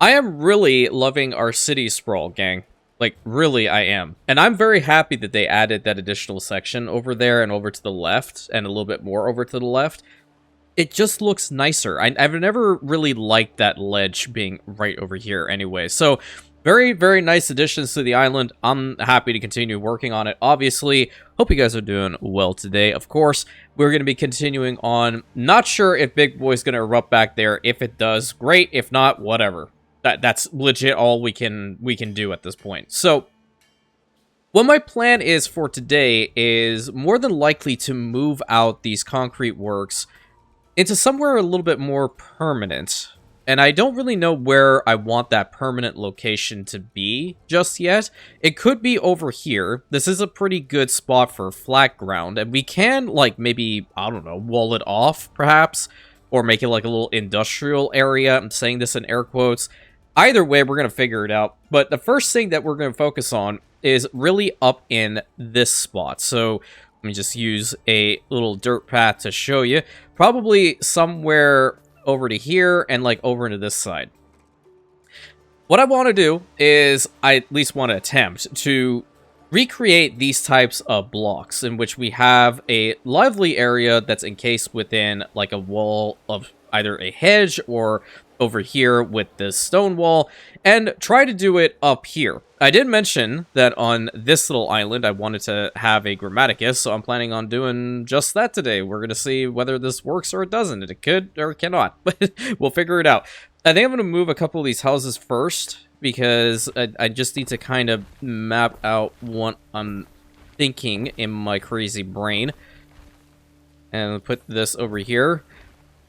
I am really loving our city sprawl, gang. Like, really, I am. And I'm very happy that they added that additional section over there and over to the left, and a little bit more over to the left. It just looks nicer. I've never really liked that ledge being right over here anyway. So, very, very nice additions to the island. I'm happy to continue working on it, obviously. Hope you guys are doing well today. Of course, we're going to be continuing on. Not sure if Big Boy's going to erupt back there. If it does, great. If not, whatever. That's legit all we can do at this point. So, what my plan is for today is more than likely to move out these concrete works into somewhere a little bit more permanent. And I don't really know where I want that permanent location to be just yet. It could be over here. This is a pretty good spot for flat ground. And we can, like, maybe, I don't know, wall it off, perhaps. Or make it like a little industrial area. I'm saying this in air quotes. Either way, we're going to figure it out. But the first thing that we're going to focus on is really up in this spot. So let me just use a little dirt path to show you. Probably somewhere over to here and like over into this side. What I want to do is I at least want to attempt to recreate these types of blocks in which we have a lively area that's encased within like a wall of either a hedge or over here with this stone wall, and try to do it up here. I did mention that on this little island I wanted to have a grammaticus, so I'm planning on doing just that today. We're going to see whether this works or it doesn't. It could or it cannot, but we'll figure it out. I think I'm going to move a couple of these houses first, because I just need to kind of map out what I'm thinking in my crazy brain. And put this over here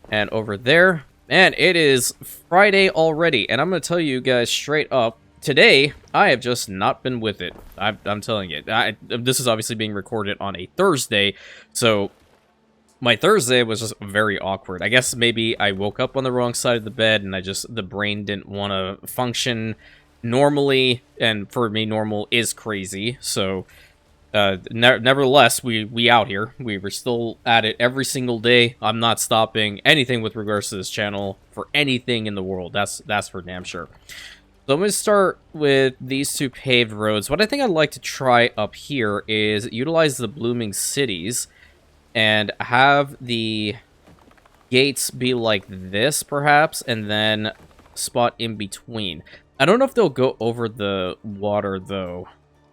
and over there. And it is Friday already, and I'm going to tell you guys straight up, today, I have just not been with it. I'm telling you. This is obviously being recorded on a Thursday, so my Thursday was just very awkward. I guess maybe I woke up on the wrong side of the bed, and the brain didn't want to function normally, and for me, normal is crazy, so nevertheless, we out here. We were still at it every single day. I'm not stopping anything with regards to this channel for anything in the world. That's for damn sure. So I'm going to start with these two paved roads. What I think I'd like to try up here is utilize the blooming cities and have the gates be like this, perhaps, and then spot in between. I don't know if they'll go over the water, though.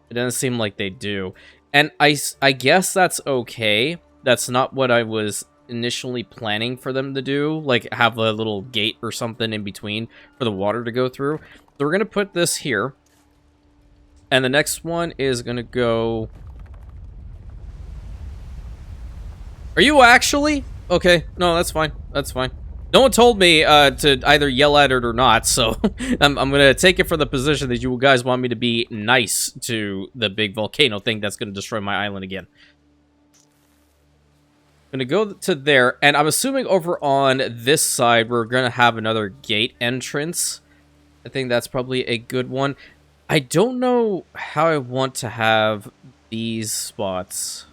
It doesn't seem like they do. And I guess that's okay. That's not what I was initially planning for them to do. Like, have a little gate or something in between for the water to go through. So we're going to put this here. And the next one is going to go... Are you actually? Okay. No, that's fine. That's fine. No one told me to either yell at it or not, so I'm going to take it from the position that you guys want me to be nice to the big volcano thing that's going to destroy my island again. I'm going to go to there, and I'm assuming over on this side we're going to have another gate entrance. I think that's probably a good one. I don't know how I want to have these spots.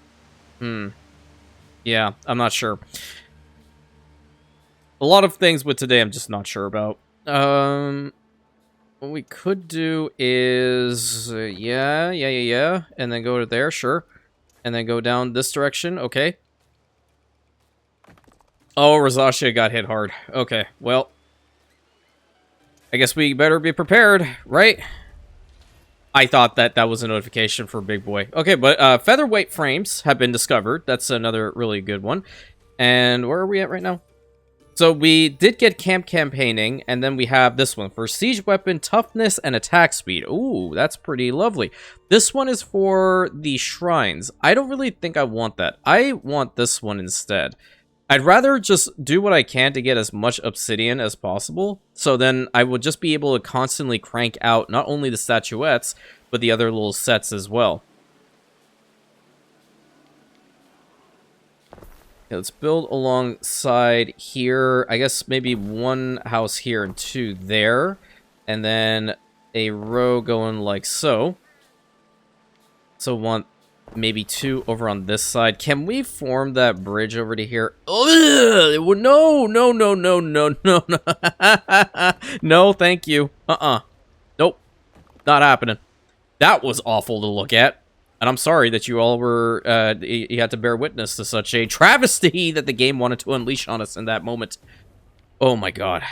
Yeah, I'm not sure. A lot of things with today I'm just not sure about. What we could do is... yeah, and then go to there, sure. And then go down this direction, okay. Oh, Rosacea got hit hard. Okay, well. I guess we better be prepared, right? I thought that was a notification for Big Boy. Okay, but featherweight frames have been discovered. That's another really good one. And where are we at right now? So we did get camp campaigning, and then we have this one for siege weapon, toughness, and attack speed. Ooh, that's pretty lovely. This one is for the shrines. I don't really think I want that. I want this one instead. I'd rather just do what I can to get as much obsidian as possible, so then I will just be able to constantly crank out not only the statuettes, but the other little sets as well. Okay, let's build alongside here. I guess maybe one house here and two there. And then a row going like so. So want maybe 2 over on this side. Can we form that bridge over to here? Ugh, no, no, no, no, no, no, no. No, thank you. Nope, not happening. That was awful to look at. And I'm sorry that you all were, you had to bear witness to such a travesty that the game wanted to unleash on us in that moment. Oh my god.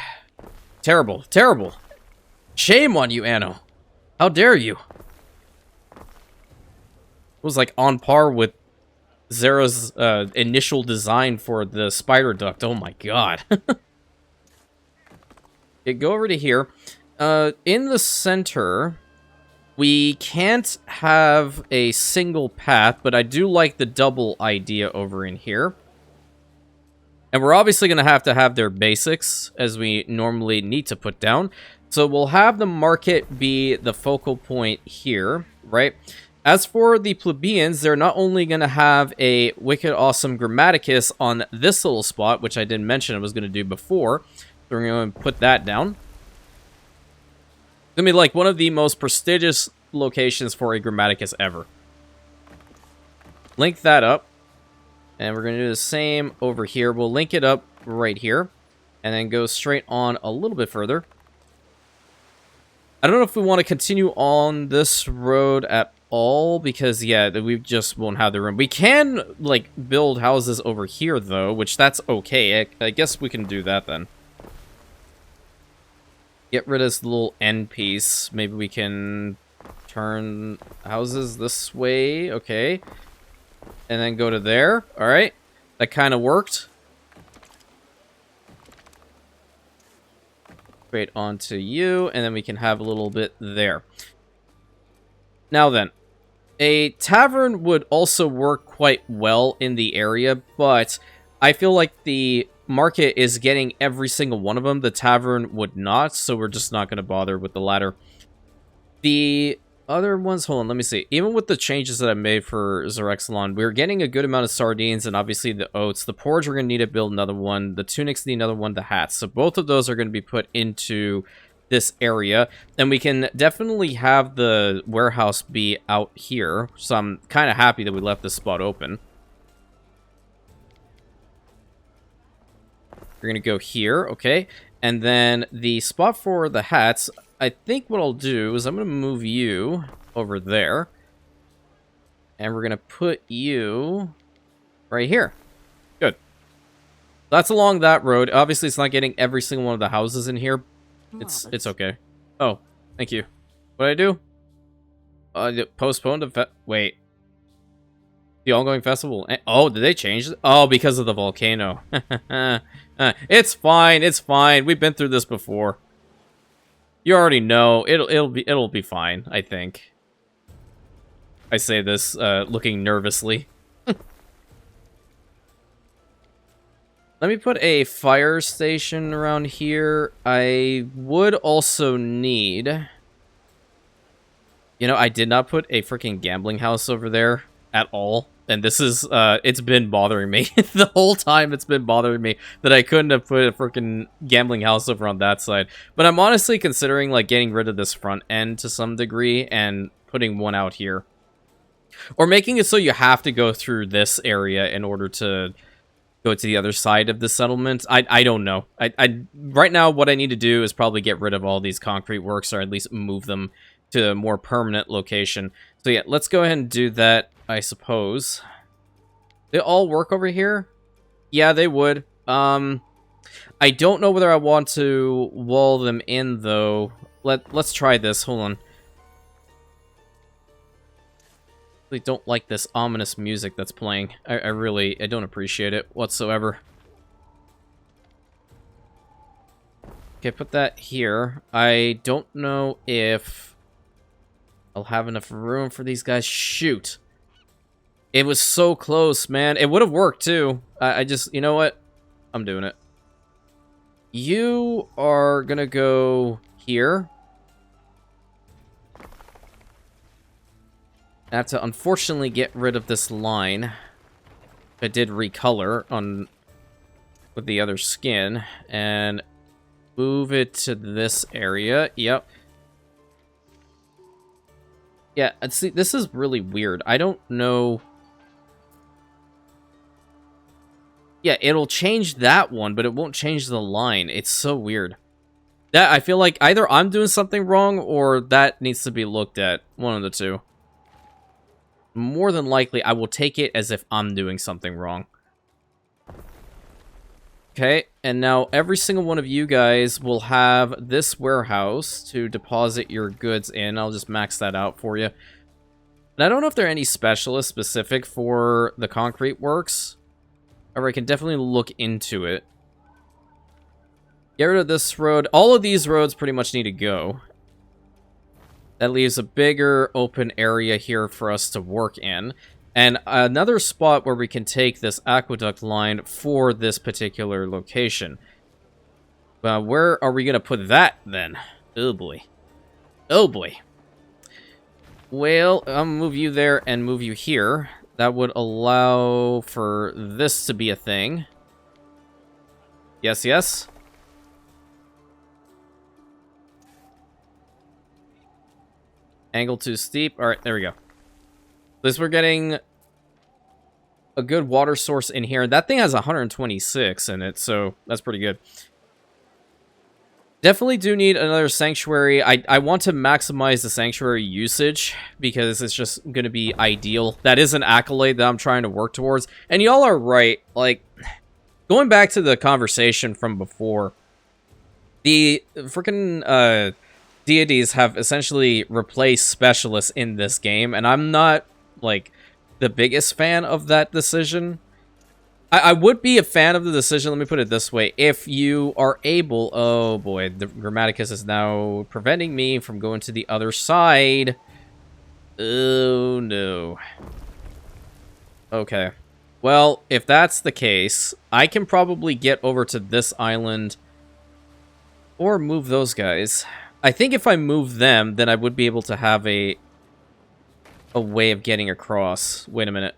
Terrible, terrible. Shame on you, Anno. How dare you? It was like on par with Zera's initial design for the spider duct. Oh my god. Okay, go over to here. In the center, we can't have a single path, but I do like the double idea over in here. And we're obviously going to have their basics, as we normally need to put down. So we'll have the market be the focal point here, right? As for the plebeians, they're not only going to have a wicked awesome grammaticus on this little spot, which I didn't mention I was going to do before. So we're going to put that down. It's going to be like one of the most prestigious locations for a grammaticus ever. Link that up. And we're going to do the same over here. We'll link it up right here. And then go straight on a little bit further. I don't know if we want to continue on this road at all. Because, yeah, we just won't have the room. We can, like, build houses over here, though. Which, that's okay. I guess we can do that, then. Get rid of this little end piece. Maybe we can turn houses this way. Okay. And then go to there. Alright. That kind of worked. Straight onto you. And then we can have a little bit there. Now then. A tavern would also work quite well in the area. But I feel like the market is getting every single one of them. The tavern would not. So we're just not going to bother with the latter. The other ones, hold on, let me see. Even with the changes that I made for Xerexalon, we're getting a good amount of sardines and obviously the oats. The porridge, we're going to need to build another one. The tunics need another one. The hats. So both of those are going to be put into this area. And we can definitely have the warehouse be out here. So I'm kind of happy that we left this spot open. We're going to go here, okay. And then the spot for the hats, I think what I'll do is I'm going to move you over there. And we're going to put you right here. Good. That's along that road. Obviously, it's not getting every single one of the houses in here. It's okay. Oh, thank you. What did I do? Postponed the wait. The ongoing festival. Oh, did they change it? Oh, because of the volcano. It's fine. It's fine. We've been through this before. You already know. It'll be fine, I think. I say this looking nervously. Let me put a fire station around here. I would also need... You know, I did not put a freaking gambling house over there at all. And this is, it's been bothering me. The whole time it's been bothering me that I couldn't have put a freaking gambling house over on that side. But I'm honestly considering, like, getting rid of this front end to some degree and putting one out here. Or making it so you have to go through this area in order to go to the other side of the settlement. I don't know. Right now, what I need to do is probably get rid of all these concrete works, or at least move them to a more permanent location. So yeah, let's go ahead and do that, I suppose. They all work over here? Yeah, they would. I don't know whether I want to wall them in, though. Let's try this. Hold on. I don't like this ominous music that's playing. I don't appreciate it whatsoever. Okay, put that here. I don't know if I'll have enough room for these guys. Shoot. It was so close, man. It would have worked, too. I just, you know what? I'm doing it. You are gonna go here. I have to unfortunately get rid of this line. I did recolor on with the other skin and move it to this area. Yep. Yeah, and see, this is really weird. I don't know. Yeah, it'll change that one, but it won't change the line. It's so weird. That I feel like either I'm doing something wrong or that needs to be looked at. One of the two. More than likely, I will take it as if I'm doing something wrong. Okay, and now every single one of you guys will have this warehouse to deposit your goods in. I'll just max that out for you. And I don't know if there are any specialists specific for the concrete works. However, I can definitely look into it. Get rid of this road. All of these roads pretty much need to go. That leaves a bigger open area here for us to work in. And another spot where we can take this aqueduct line for this particular location. Where are we going to put that, then? Oh, boy. Oh, boy. Well, I'll move you there and move you here. That would allow for this to be a thing. Yes, yes. Angle too steep. Alright, there we go. At least we're getting a good water source in here. That thing has 126 in it, so that's pretty good. Definitely do need another sanctuary. I want to maximize the sanctuary usage because it's just going to be ideal. That is an accolade that I'm trying to work towards. And y'all are right. Like, going back to the conversation from before, the freaking deities have essentially replaced specialists in this game, and I'm not, like, the biggest fan of that decision. I would be a fan of the decision, let me put it this way, if you are able... Oh boy, the Grammaticus is now preventing me from going to the other side. Oh no. Okay. Well, if that's the case, I can probably get over to this island or move those guys. I think if I move them, then I would be able to have a way of getting across. Wait a minute.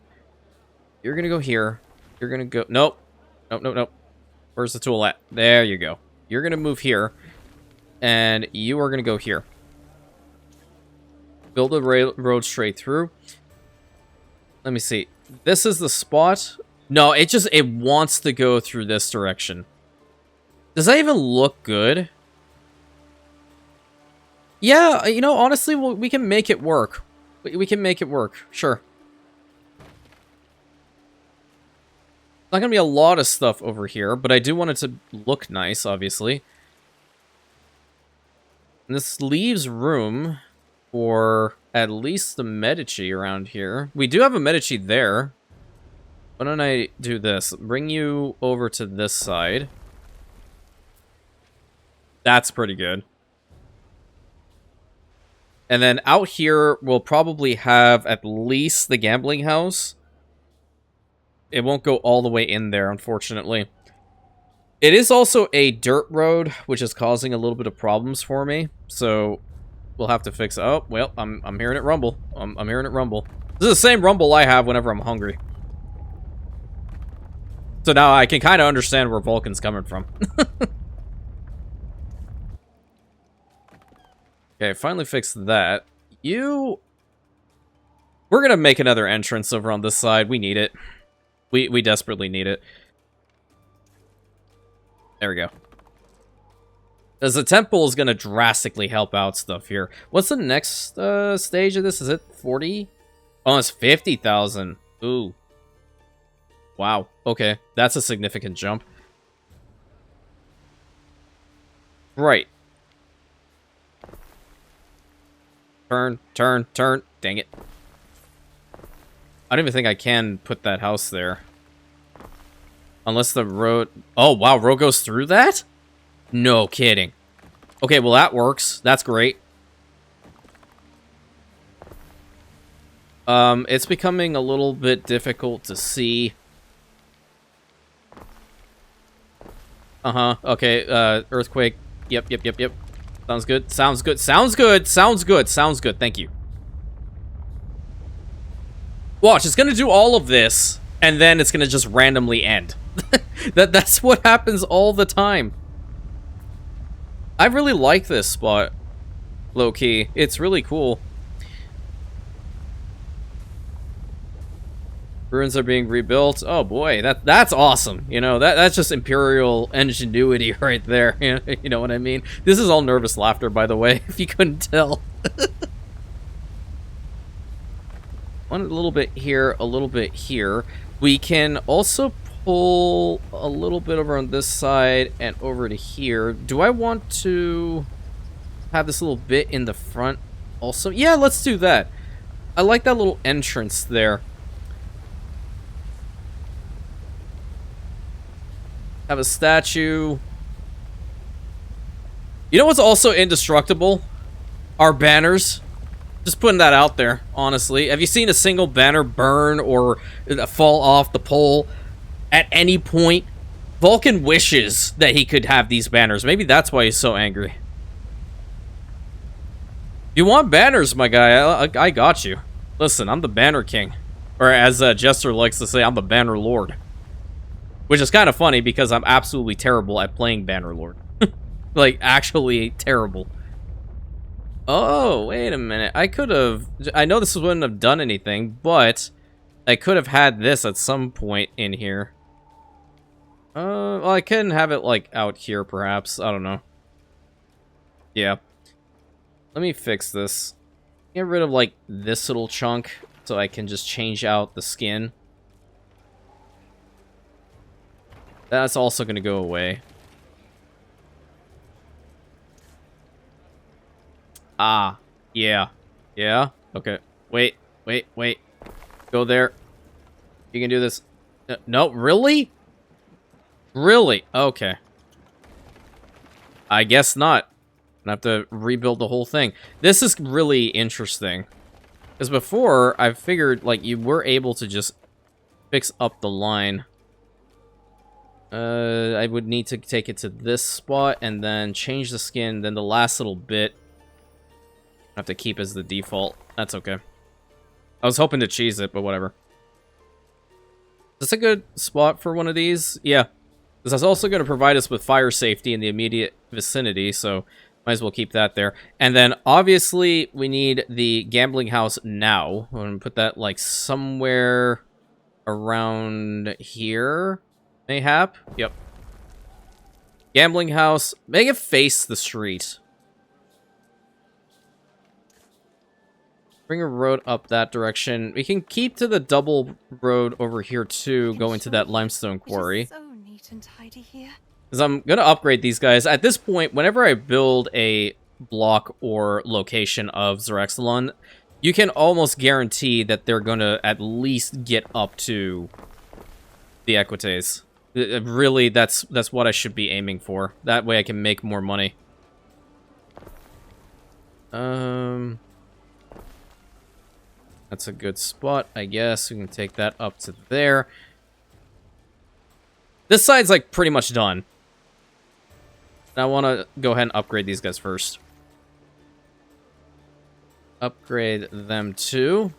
You're gonna go here. You're gonna go... Nope. Nope, nope, nope. Where's the tool at? There you go. You're gonna move here. And you are gonna go here. Build a road straight through. Let me see. This is the spot. No, it wants to go through this direction. Does that even look good? Yeah, you know, honestly, we can make it work. We can make it work. Sure. Not gonna be a lot of stuff over here, but I do want it to look nice, obviously. And this leaves room for at least the Medici around here. We do have a Medici there. Why don't I do this? Bring you over to this side. That's pretty good. And then out here, we'll probably have at least the gambling house. It won't go all the way in there, unfortunately. It is also a dirt road, which is causing a little bit of problems for me. So we'll have to fix it. Oh, well, I'm hearing it rumble. I'm hearing it rumble. This is the same rumble I have whenever I'm hungry. So now I can kind of understand where Vulcan's coming from. Okay, finally fixed that. We're gonna make another entrance over on this side. We need it. We desperately need it. There we go. As the temple is going to drastically help out stuff here. What's the next stage of this? Is it 40? Oh, it's 50,000. Ooh. Wow. Okay. That's a significant jump. Right. Turn, turn, turn. Dang it. I don't even think I can put that house there. Unless the road... Oh, wow, road goes through that? No kidding. Okay, well, that works. That's great. It's becoming a little bit difficult to see. Uh-huh. Okay, earthquake. Yep, yep, yep, yep. Sounds good. Sounds good. Sounds good. Sounds good. Sounds good. Thank you. Watch, it's gonna do all of this, and then it's gonna just randomly end. That's what happens all the time. I really like this spot, low-key. It's really cool. Ruins are being rebuilt. Oh boy, that's awesome. You know, that's just Imperial ingenuity right there. You know what I mean? This is all nervous laughter, by the way, if you couldn't tell. One a little bit here, a little bit here. We can also pull a little bit over on this side and over to here. Do I want to have this little bit in the front also? Yeah, let's do that. I like that little entrance there. Have a statue. You know what's also indestructible? Our banners. Just putting that out there, honestly. Have you seen a single banner burn or fall off the pole at any point? Vulcan wishes that he could have these banners. Maybe that's why he's so angry. You want banners, my guy? I got you. Listen, I'm the banner king. Or as Jester likes to say, I'm the banner lord. Which is kind of funny because I'm absolutely terrible at playing banner lord. Like, actually terrible. Oh, wait a minute. I could have... I know this wouldn't have done anything, but I could have had this at some point in here. Well, I can have it, like, out here, perhaps. I don't know. Yeah. Let me fix this. Get rid of, like, this little chunk so I can just change out the skin. That's also going to go away. Ah, yeah. Yeah? Okay. Wait. Go there. You can do this. No, really? Really? Okay. I guess not. I have to rebuild the whole thing. This is really interesting. Because before, I figured, like, you were able to just fix up the line. I would need to take it to this spot and then change the skin. Then the last little bit I have to keep as the default. That's okay. I was hoping to cheese it, but whatever. Is this a good spot for one of these? Yeah. This is also going to provide us with fire safety in the immediate vicinity, so might as well keep that there. And then, obviously, we need the gambling house now. I'm going to put that, like, somewhere around here. Mayhap? Yep. Gambling house. Make it face the street. Bring a road up that direction. We can keep to the double road over here, too, going to that limestone quarry. So neat and tidy here. Because I'm going to upgrade these guys. At this point, whenever I build a block or location of Zerexalon, you can almost guarantee that they're going to at least get up to the Equites. Really, that's what I should be aiming for. That way I can make more money. That's a good spot, I guess. We can take that up to there. This side's, like, pretty much done. I want to go ahead and upgrade these guys first. Upgrade them too.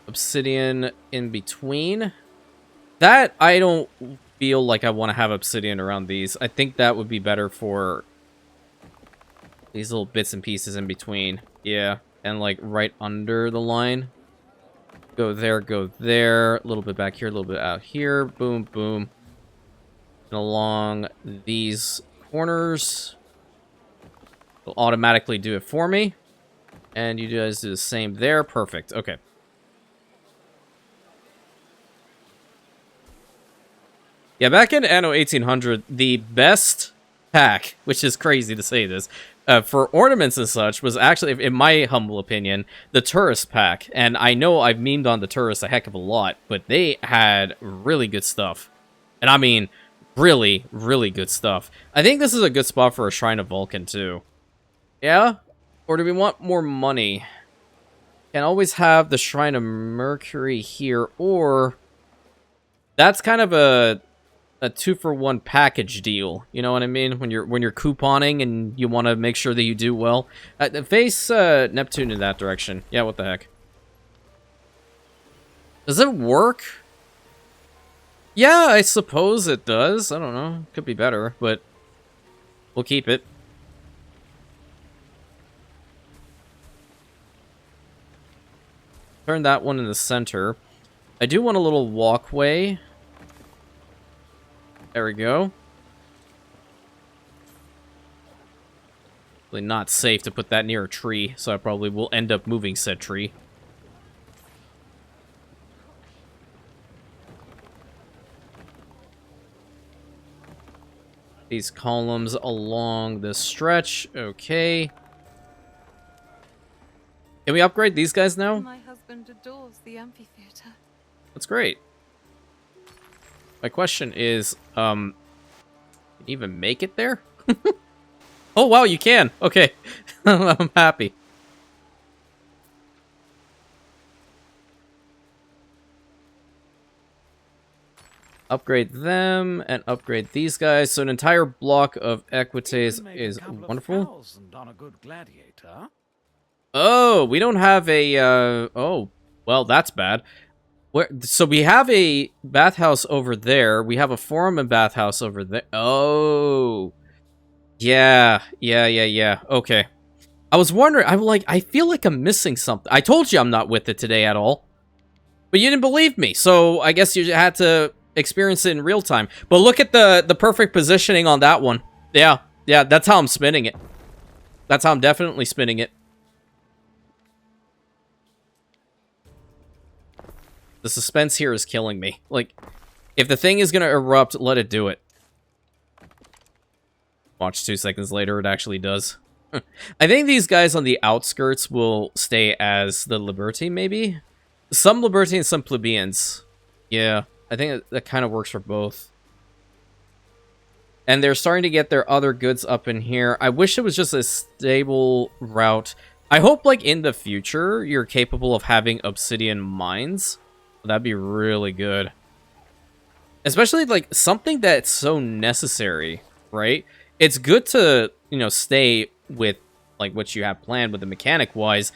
Obsidian in between. That, I don't feel like I want to have obsidian around these. I think that would be better for these little bits and pieces in between. Yeah, and like right under the line. Go there, a little bit back here, a little bit out here. Boom, boom. And along these corners. It'll automatically do it for me. And you guys do the same there. Perfect. Okay. Yeah, back in Anno 1800, the best pack, which is crazy to say this, for ornaments and such, was actually, in my humble opinion, the tourist pack. And I know I've memed on the tourists a heck of a lot, but they had really good stuff. And I mean, really, really good stuff. I think this is a good spot for a Shrine of Vulcan, too. Yeah? Or do we want more money? Can always have the Shrine of Mercury here, or... That's kind of a 2-for-1 package deal. You know what I mean? When you're couponing and you want to make sure that you do well. Face Neptune in that direction. Yeah, what the heck? Does it work? Yeah, I suppose it does. I don't know. Could be better, but we'll keep it. Turn that one in the center. I do want a little walkway. There we go. Really not safe to put that near a tree, so I probably will end up moving said tree. These columns along this stretch. Okay. Can we upgrade these guys now? My husband adores the amphitheater. That's great. My question is, can you even make it there? Oh, wow, you can. Okay. I'm happy. Upgrade them and upgrade these guys. So an entire block of equites is wonderful. On a good gladiator. Oh, we don't have a, oh, well, that's bad. So we have a bathhouse over there. We have a forum and bathhouse over there. Oh. Yeah. Okay. I was wondering, I feel like I'm missing something. I told you I'm not with it today at all. But you didn't believe me, so I guess you had to experience it in real time. But look at the perfect positioning on that one. Yeah, that's how I'm spinning it. That's how I'm definitely spinning it. The suspense here is killing me. Like, if the thing is gonna erupt, let it do it. Watch 2 seconds later, it actually does. I think these guys on the outskirts will stay as the Liberty, maybe? Some Liberty and some plebeians. Yeah, I think that kind of works for both. And they're starting to get their other goods up in here. I wish it was just a stable route. I hope, like, in the future, you're capable of having obsidian mines. That'd be really good. Especially, like, something that's so necessary, right? It's good to, you know, stay with, like, what you have planned with the mechanic-wise.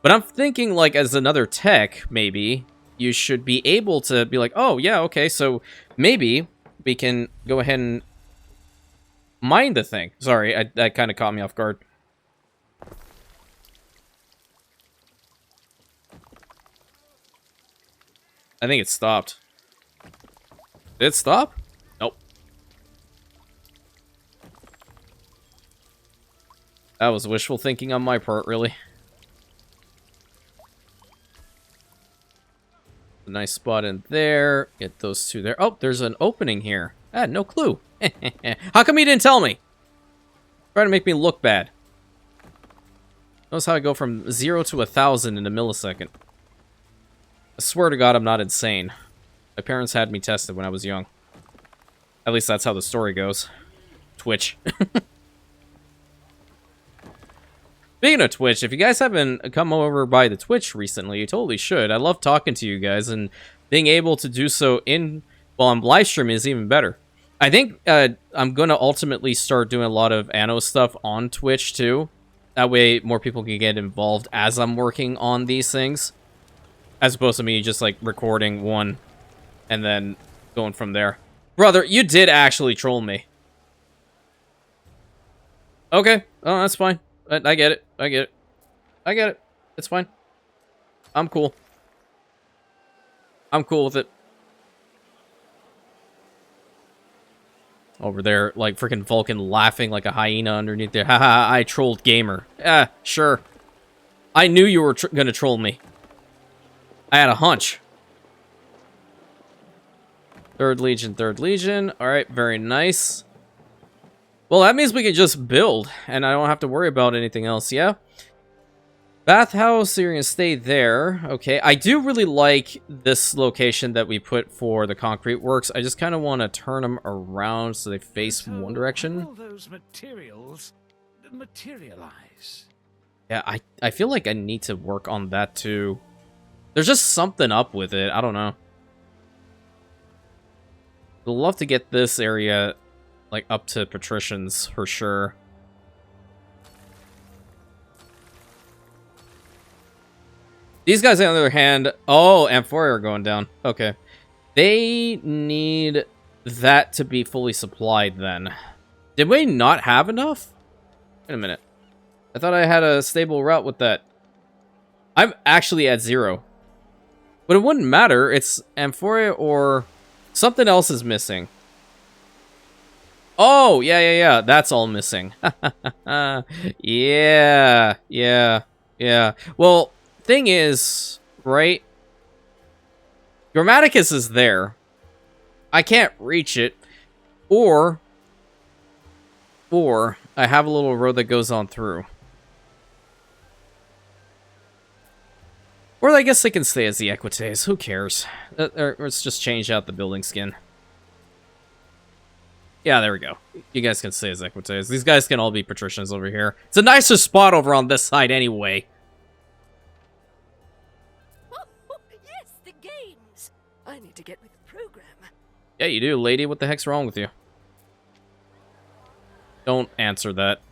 But I'm thinking, like, as another tech, maybe, you should be able to be like, oh, yeah, okay, so maybe we can go ahead and mine the thing. Sorry, that kind of caught me off guard. I think it stopped. Did it stop? Nope. That was wishful thinking on my part, really. A nice spot in there. Get those two there. Oh, there's an opening here. I had no clue. How come you didn't tell me? Trying to make me look bad. Notice how I go from 0 to 1,000 in a millisecond. I swear to God, I'm not insane. My parents had me tested when I was young. At least that's how the story goes. Twitch. Speaking of Twitch, if you guys haven't come over by the Twitch recently, you totally should. I love talking to you guys, and being able to do so while I'm live streaming is even better. I think I'm going to ultimately start doing a lot of Anno stuff on Twitch, too. That way, more people can get involved as I'm working on these things. As opposed to me just, like, recording one and then going from there. Brother, you did actually troll me. Okay. Oh, that's fine. I get it. I get it. I get it. It's fine. I'm cool. I'm cool with it. Over there, like, freaking Vulcan laughing like a hyena underneath there. Haha, I trolled gamer. Yeah, sure. I knew you were gonna troll me. I had a hunch. Third Legion, Third Legion. Alright, very nice. Well, that means we can just build, and I don't have to worry about anything else, yeah? Bathhouse, so you're gonna stay there. Okay, I do really like this location that we put for the concrete works. I just kind of want to turn them around so they face one direction. All those materials materialize. Yeah, I feel like I need to work on that too. There's just something up with it. I don't know. I'd love to get this area, like, up to patricians for sure. These guys, on the other hand... Oh, Amphoria are going down. Okay. They need that to be fully supplied, then. Did we not have enough? Wait a minute. I thought I had a stable route with that. I'm actually at 0. But it wouldn't matter. It's Amphoria or something else is missing. Oh, yeah. That's all missing. Yeah. Well, thing is, right? Grammaticus is there. I can't reach it. Or I have a little road that goes on through. Or I guess they can stay as the Equites. Who cares? Let's just change out the building skin. Yeah, there we go. You guys can stay as Equites. These guys can all be patricians over here. It's a nicer spot over on this side anyway. Oh, yes, the games. I need to get with the program. Yeah, you do, lady. What the heck's wrong with you? Don't answer that.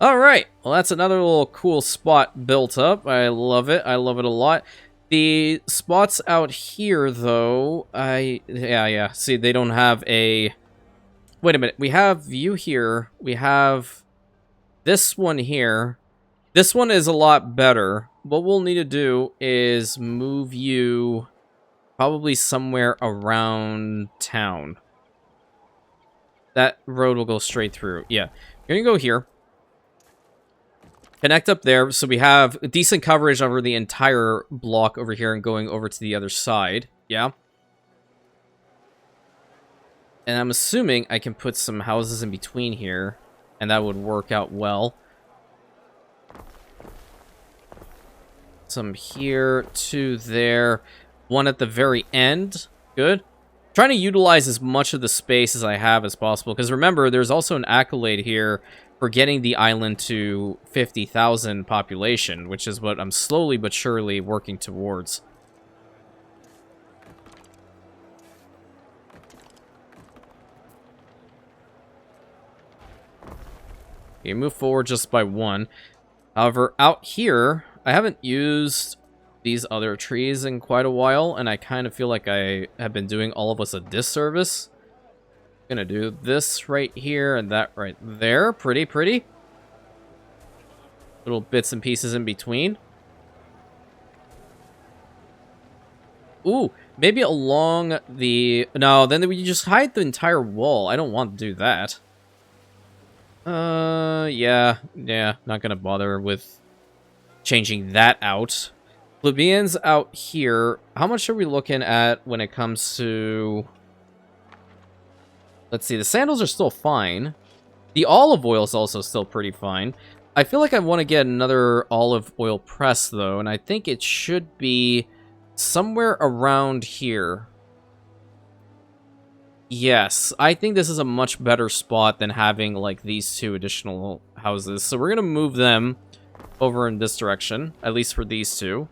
Alright, well that's another little cool spot built up. I love it. I love it a lot. The spots out here, though, yeah. See, they don't have a... Wait a minute. We have you here. We have this one here. This one is a lot better. What we'll need to do is move you probably somewhere around town. That road will go straight through. Yeah. You're gonna go here. Connect up there, so we have decent coverage over the entire block over here and going over to the other side. Yeah. And I'm assuming I can put some houses in between here, and that would work out well. Some here, two there, one at the very end. Good. Trying to utilize as much of the space as I have as possible, because remember, there's also an accolade here for getting the island to 50,000 population, which is what I'm slowly but surely working towards. Okay, move forward just by one. However, out here, I haven't used these other trees in quite a while, and I kind of feel like I have been doing all of us a disservice. Gonna do this right here and that right there. Pretty. Little bits and pieces in between. Ooh, maybe along the... No, then we just hide the entire wall. I don't want to do that. Yeah, not gonna bother with changing that out. Plebeians out here. How much are we looking at when it comes to... Let's see, the sandals are still fine. The olive oil is also still pretty fine. I feel like I want to get another olive oil press, though, and I think it should be somewhere around here. Yes, I think this is a much better spot than having, like, these two additional houses. So we're going to move them over in this direction, at least for these two.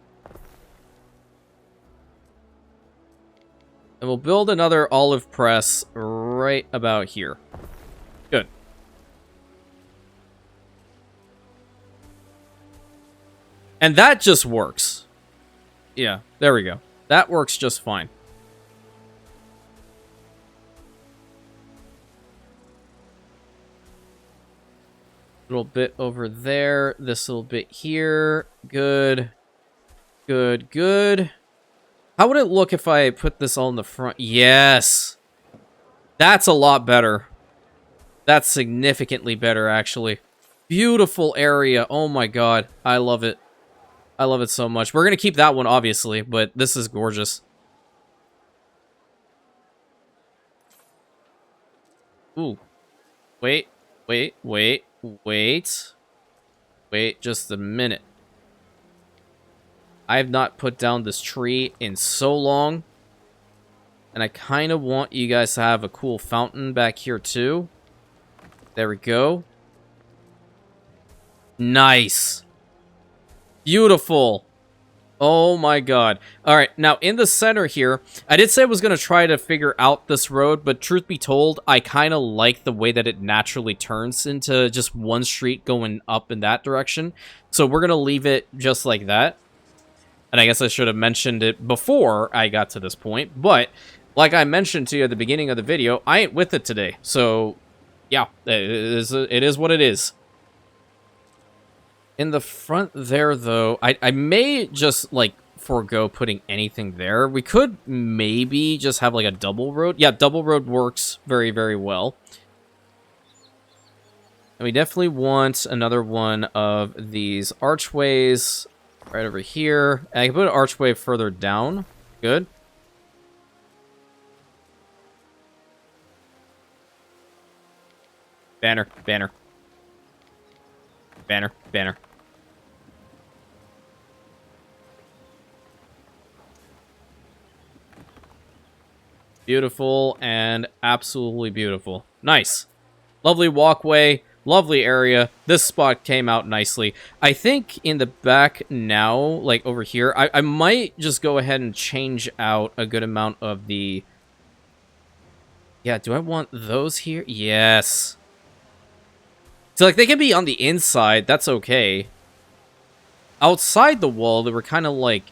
And we'll build another olive press right about here. Good. And that just works. Yeah, there we go. That works just fine. Little bit over there. This little bit here. Good. How would it look if I put this all in the front? Yes! That's a lot better. That's significantly better, actually. Beautiful area. Oh my god. I love it. I love it so much. We're going to keep that one, obviously, but this is gorgeous. Ooh. Wait just a minute. I have not put down this tree in so long. And I kind of want you guys to have a cool fountain back here too. There we go. Nice. Beautiful. Oh my god. Alright, now in the center here, I did say I was going to try to figure out this road, but truth be told, I kind of like the way that it naturally turns into just one street going up in that direction. So we're going to leave it just like that. And I guess I should have mentioned it before I got to this point, but like I mentioned to you at the beginning of the video, I ain't with it today. So, yeah, it is what it is. In the front there, though, I may just, like, forego putting anything there. We could maybe just have like a double road. Yeah, double road works very, very well. And we definitely want another one of these archways right over here. And I can put an archway further down. Good. Banner, banner. Banner, banner. Beautiful and absolutely beautiful. Nice. Lovely walkway. Lovely area. This spot came out nicely. I think in the back now, like over here, I might just go ahead and change out a good amount of the... Yeah, do I want those here? Yes. So, like, they can be on the inside. That's okay. Outside the wall, they were kind of, like,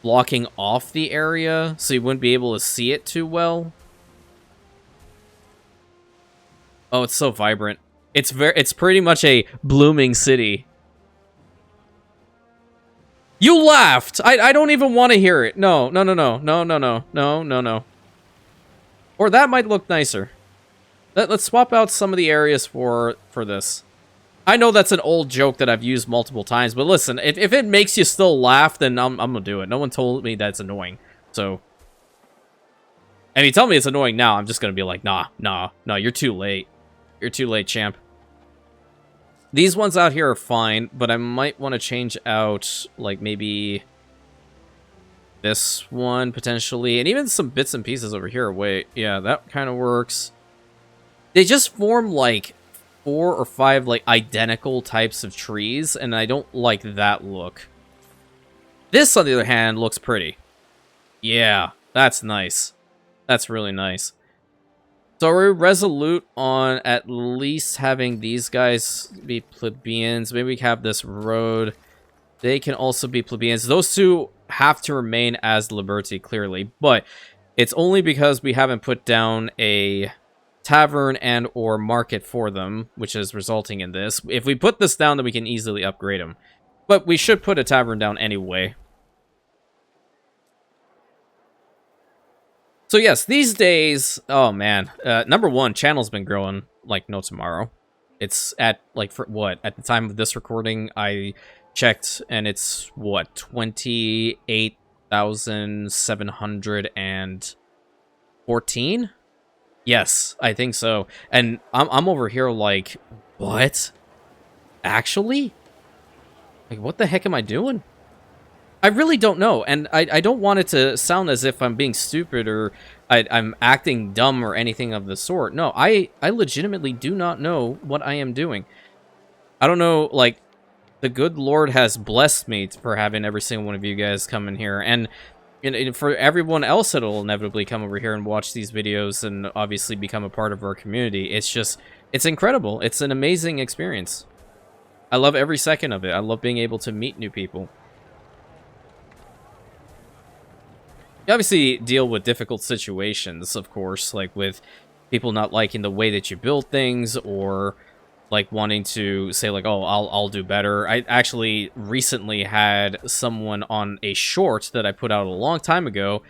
blocking off the area, so you wouldn't be able to see it too well. Oh, it's so vibrant. It's pretty much a blooming city. You laughed! I don't even want to hear it. No, no, no, no. No, no, no. No, no, no. Or that might look nicer. Let's swap out some of the areas for this. I know that's an old joke that I've used multiple times, but listen, if it makes you still laugh, then I'm gonna do it. No one told me that's annoying, so... And if you tell me it's annoying now, I'm just gonna be like, nah, you're too late. You're too late, champ. These ones out here are fine, but I might want to change out, like, maybe... this one, potentially, and even some bits and pieces over here. Wait, yeah, that kind of works. They just form, like, 4 or 5, like, identical types of trees, and I don't like that look. This, on the other hand, looks pretty. Yeah, that's nice. That's really nice. So we're resolute on at least having these guys be plebeians. Maybe we can have this road. They can also be plebeians. Those two have to remain as Liberty, clearly, but it's only because we haven't put down a tavern and or market for them, which is resulting in this. If we put this down, then we can easily upgrade them. But we should put a tavern down anyway. So yes, these days, oh man, number one, channel's been growing like no tomorrow. It's at, like, for what? At the time of this recording, I checked, and it's, what, 28,714? Yes, I think so. And I'm over here like, what? Actually? Like, what the heck am I doing? I really don't know, and I don't want it to sound as if I'm being stupid or I'm acting dumb or anything of the sort. No, I legitimately do not know what I am doing. I don't know, like, the good Lord has blessed me for having every single one of you guys come in here, and for everyone else that'll inevitably come over here and watch these videos and obviously become a part of our community, it's incredible. It's an amazing experience. I love every second of it. I love being able to meet new people. You obviously deal with difficult situations, of course, like with people not liking the way that you build things, or like wanting to say like, oh, I'll do better. I actually recently had someone on a short that I put out a long time ago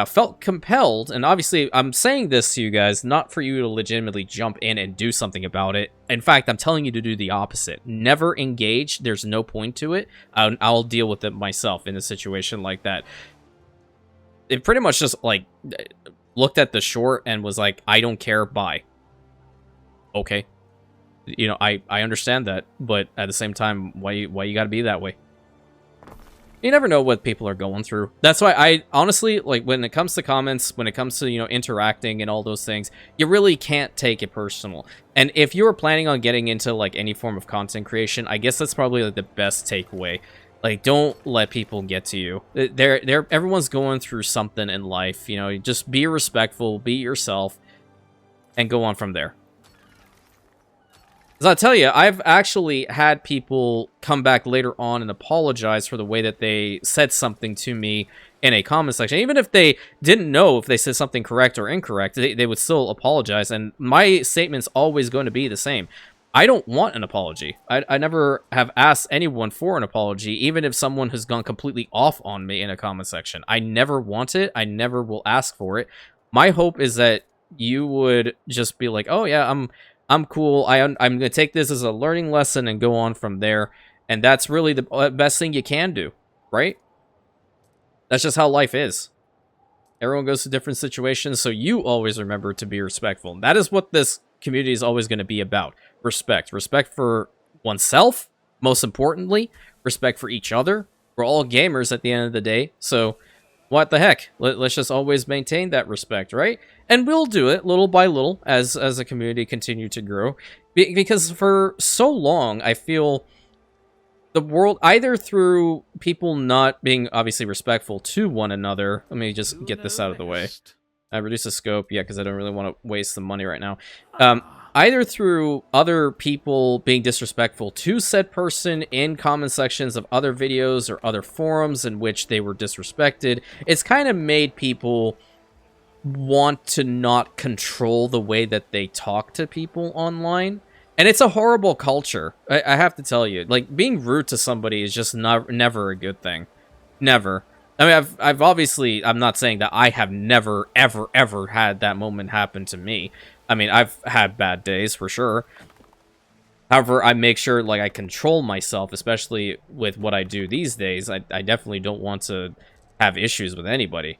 felt compelled, and obviously I'm saying this to you guys not for you to legitimately jump in and do something about it. In fact, I'm telling you to do the opposite. Never engage. There's no point to it. I'll deal with it myself in a situation like that. It pretty much just, like, looked at the short and was like, I don't care, bye. Okay. You know, I understand that, but at the same time, why you gotta be that way? You never know what people are going through. That's why I, honestly, like, when it comes to comments, when it comes to, you know, interacting and all those things, you really can't take it personal. And if you were planning on getting into, like, any form of content creation, I guess that's probably, like, the best takeaway. Like, don't let people get to you. Everyone's going through something in life, you know. Just be respectful, be yourself, and go on from there. Because I'll tell you, I've actually had people come back later on and apologize for the way that they said something to me in a comment section. Even if they didn't know if they said something correct or incorrect, they would still apologize. And my statement's always going to be the same. I don't want an apology. I never have asked anyone for an apology, even if someone has gone completely off on me in a comment section. I never want it. I never will ask for it. My hope is that you would just be like, oh yeah, I'm cool. I'm going to take this as a learning lesson and go on from there. And that's really the best thing you can do, right? That's just how life is. Everyone goes to different situations, so you always remember to be respectful. And that is what this community is always going to be about. Respect. Respect for oneself, most importantly. Respect for each other. We're all gamers at the end of the day, so what the heck? Let's just always maintain that respect, right? And we'll do it little by little as a community continue to grow. Because for so long, I feel the world, either through people not being obviously respectful to one another. Let me just get this out of the way. I reduce the scope, yeah, because I don't really want to waste the money right now. Either through other people being disrespectful to said person in comment sections of other videos or other forums in which they were disrespected, it's kind of made people want to not control the way that they talk to people online. And it's a horrible culture. I have to tell you, like, being rude to somebody is just never a good thing. Never. I mean, I've obviously, I'm not saying that I have never, ever had that moment happen to me. I mean, I've had bad days for sure. However, I make sure, like, I control myself, especially with what I do these days. I definitely don't want to have issues with anybody.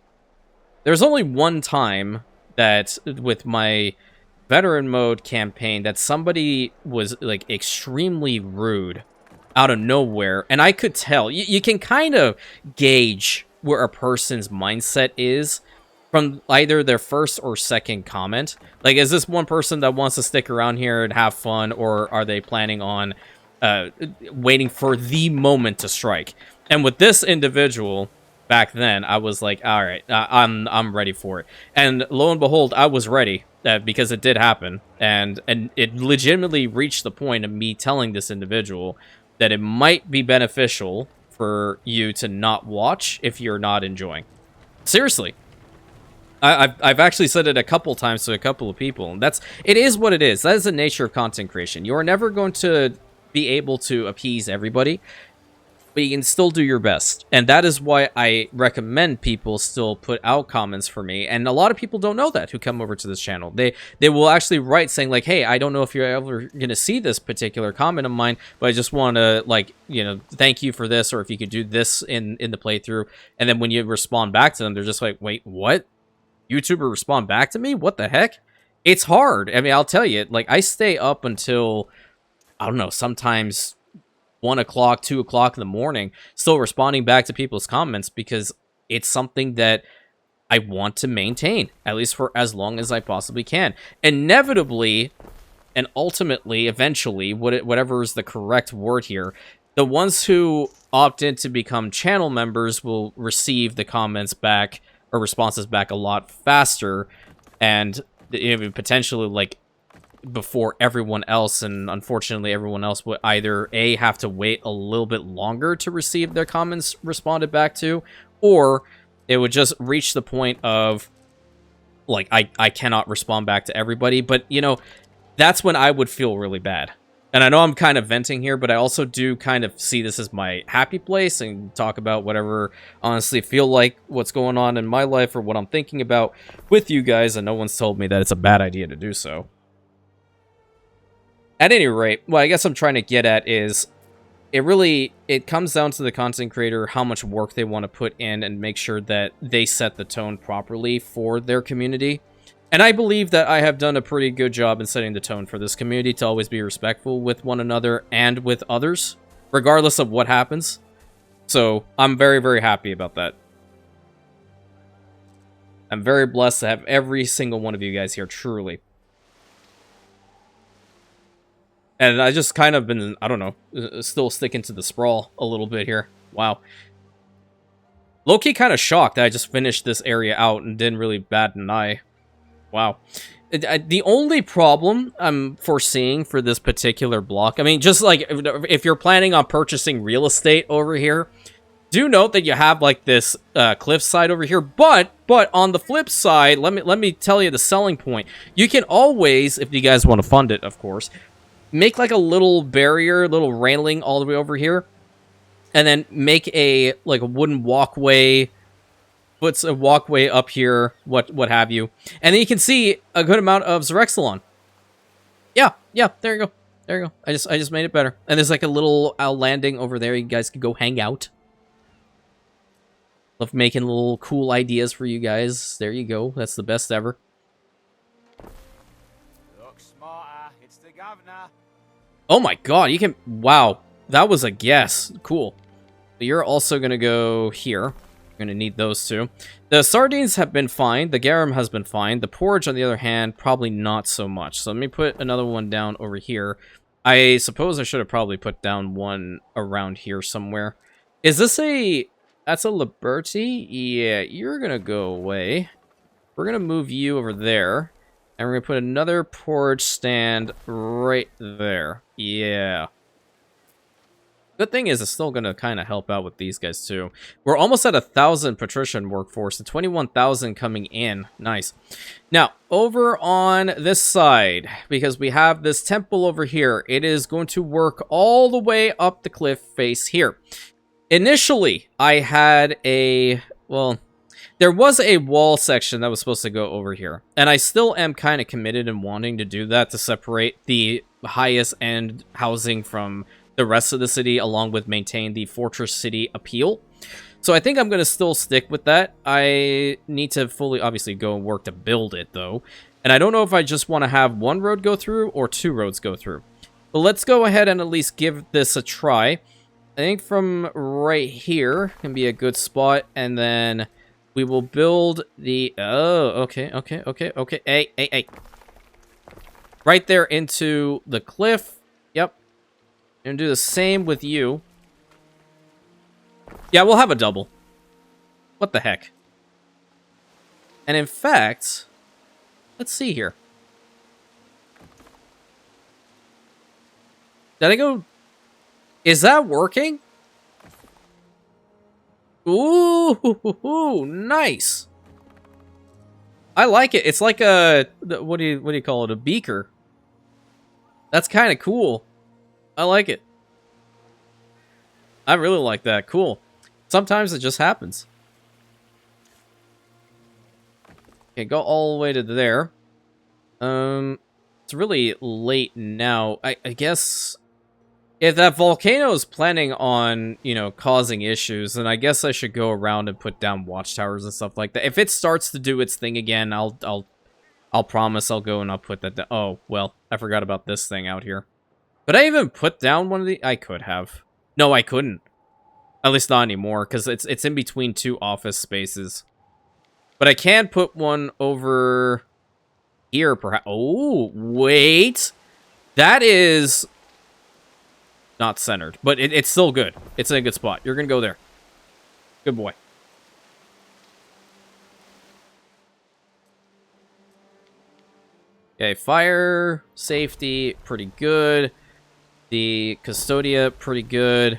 There's only one time that, with my veteran mode campaign, that somebody was, like, extremely rude out of nowhere, and I could tell. You can kind of gauge where a person's mindset is from either their first or second comment. Like, is this one person that wants to stick around here and have fun, or are they planning on waiting for the moment to strike? And with this individual, back then, I was like, all right, I'm ready for it. And lo and behold, I was ready, because it did happen. And it legitimately reached the point of me telling this individual that it might be beneficial for you to not watch if you're not enjoying. Seriously. I've actually said it a couple times to a couple of people, and it is what it is. That is the nature of content creation. You are never going to be able to appease everybody, but you can still do your best. And that is why I recommend people still put out comments for me. And a lot of people don't know that who come over to this channel. They will actually write saying, like, hey, I don't know if you're ever going to see this particular comment of mine, but I just want to, like, you know, thank you for this, or if you could do this in the playthrough. And then when you respond back to them, they're just like, wait, what? YouTuber respond back to me? What the heck? It's hard. I mean, I'll tell you, like, I stay up until, I don't know, sometimes 1 o'clock, 2 o'clock in the morning, still responding back to people's comments, because it's something that I want to maintain, at least for as long as I possibly can. Inevitably, and ultimately, eventually, whatever is the correct word here, the ones who opt in to become channel members will receive the comments back, or responses back, a lot faster, and potentially, like, before everyone else. And unfortunately, everyone else would either A, have to wait a little bit longer to receive their comments responded back to, or it would just reach the point of, like, I cannot respond back to everybody. But, you know, that's when I would feel really bad. And I know I'm kind of venting here, but I also do kind of see this as my happy place and talk about whatever honestly feel like what's going on in my life or what I'm thinking about with you guys, and no one's told me that it's a bad idea to do so. At any rate, what I guess I'm trying to get at is, it comes down to the content creator, how much work they want to put in and make sure that they set the tone properly for their community. And I believe that I have done a pretty good job in setting the tone for this community to always be respectful with one another and with others, regardless of what happens. So I'm very, very happy about that. I'm very blessed to have every single one of you guys here, truly. And I just kind of been, I don't know, still sticking to the sprawl a little bit here. Wow. Low-key kind of shocked that I just finished this area out and didn't really bat an eye. Wow. The only problem I'm foreseeing for this particular block, I mean, just like if you're planning on purchasing real estate over here, do note that you have like this cliffside over here, but on the flip side, let me tell you the selling point. You can always, if you guys want to fund it, of course, make like a little barrier, little railing all the way over here, and then make a like a wooden walkway, puts a walkway up here, what have you, and then you can see a good amount of Zerexalon. Yeah, there you go. There you go. I just made it better. And there's like a little landing over there. You guys can go hang out. Love making little cool ideas for you guys. There you go. That's the best ever. Look smarter. It's the governor. Oh my god, you can... Wow. That was a guess. Cool. But you're also going to go here. You're going to need those two. The sardines have been fine. The garum has been fine. The porridge, on the other hand, probably not so much. So let me put another one down over here. I suppose I should have probably put down one around here somewhere. Is this a... That's a Liberty? Yeah, you're going to go away. We're going to move you over there. And we're going to put another porridge stand right there. Yeah. Good thing is it's still going to kind of help out with these guys too. We're almost at 1,000 patrician workforce and 21,000 coming in. Nice. Now, over on this side, because we have this temple over here, it is going to work all the way up the cliff face here. Initially, I had a... Well, there was a wall section that was supposed to go over here. And I still am kind of committed in wanting to do that to separate the highest end housing from the rest of the city, along with maintain the Fortress City appeal. So I think I'm going to still stick with that. I need to fully, obviously, go and work to build it, though. And I don't know if I just want to have one road go through or two roads go through. But let's go ahead and at least give this a try. I think from right here can be a good spot. And then we will build the... Oh, okay. Hey. Right there into the cliff. Yep. And do the same with you. Yeah, we'll have a double. What the heck? And in fact, let's see here. Did I go... Is that working? Ooh, nice. I like it. It's like a... What do you call it? A beaker. That's kind of cool. I like it. I really like that. Cool. Sometimes it just happens. Okay, go all the way to there. It's really late now. I guess if that volcano is planning on, you know, causing issues, then I guess I should go around and put down watchtowers and stuff like that. If it starts to do its thing again, I'll promise I'll go and I'll put that down. Oh, well, I forgot about this thing out here. Could I even put down one of the... I could have. No, I couldn't. At least not anymore, because it's in between two office spaces. But I can put one over here, perhaps. Oh, wait. That is not centered, but it's still good. It's in a good spot. You're going to go there. Good boy. Okay, fire, safety, pretty good. The Custodia, pretty good.